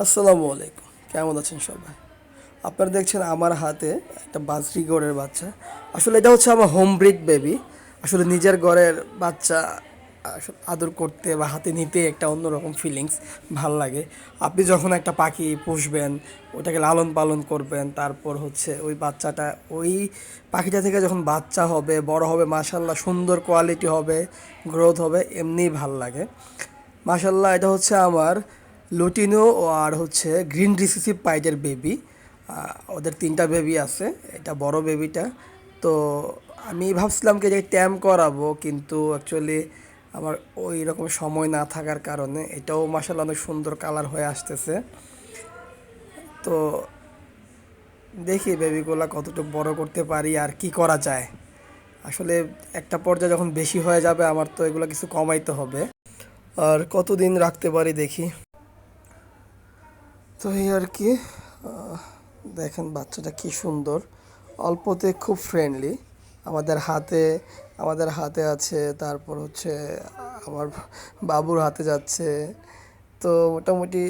আসসালামু আলাইকুম। কেমন আছেন সবাই? আপনারা দেখছেন আমার হাতে একটা বাজরিগরের বাচ্চা। আসলে এটা হচ্ছে আমার হোম ব্রিড বেবি। আসলে নিজের ঘরের বাচ্চা আদর করতে বা হাতে নিতে একটা অন্যরকম ফিলিংস ভাল লাগে। আপনি যখন একটা পাখি পুষবেন, ওটাকে লালন পালন করবেন, তারপর হচ্ছে ওই বাচ্চাটা ওই পাখিটা থেকে যখন বাচ্চা হবে, বড় হবে, মাশাআল্লাহ সুন্দর কোয়ালিটি হবে, গ্রোথ হবে, এমনিই ভাল লাগে। মাশাল্লাহ এটা হচ্ছে আমার লুটিনো ও আর হচ্ছে গ্রিন রিসিসিভ পাইডের বেবি। ওদের তিনটা বেবি আছে, এটা বড় বেবিটা। তো আমি ভাবছিলাম কি যে ট্যাম করাবো, কিন্তু অ্যাকচুয়ালি আমার ওই রকম সময় না থাকার কারণে এটাও মাশাল্লাহ অনেক সুন্দর কালার হয়ে আসতেছে। তো দেখি বেবিগুলা কতটুকু বড় করতে পারি আর কি করা যায়। আসলে একটা পর্যায়ে যখন বেশি হয়ে যাবে আমার তো এগুলো কিছু কমাইতে হবে। আর কতদিন রাখতে পারি দেখি। তো এই আর কি। আহ, দেখেন বাচ্চাটা কি সুন্দর, অল্পতে খুব ফ্রেন্ডলি। আমাদের হাতে আমাদের হাতে আছে, তারপর হচ্ছে আমার বাবুর হাতে যাচ্ছে। তো মোটামুটি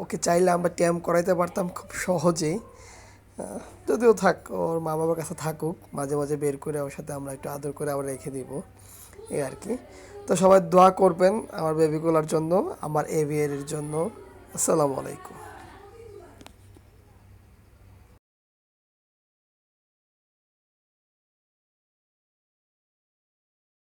ওকে চাইলে আমরা ট্যাম করাইতে পারতাম খুব সহজেই। যদিও থাক, ওর মা বাবার কাছে থাকুক, মাঝে মাঝে বের করে ওর সাথে আমরা একটু আদর করে আবার রেখে দিব, এই আর কি। তো সবাই দোয়া করবেন আমার বেবিগুলোর জন্য, আমার এভিয়ারের জন্য। আসসালামু আলাইকুম।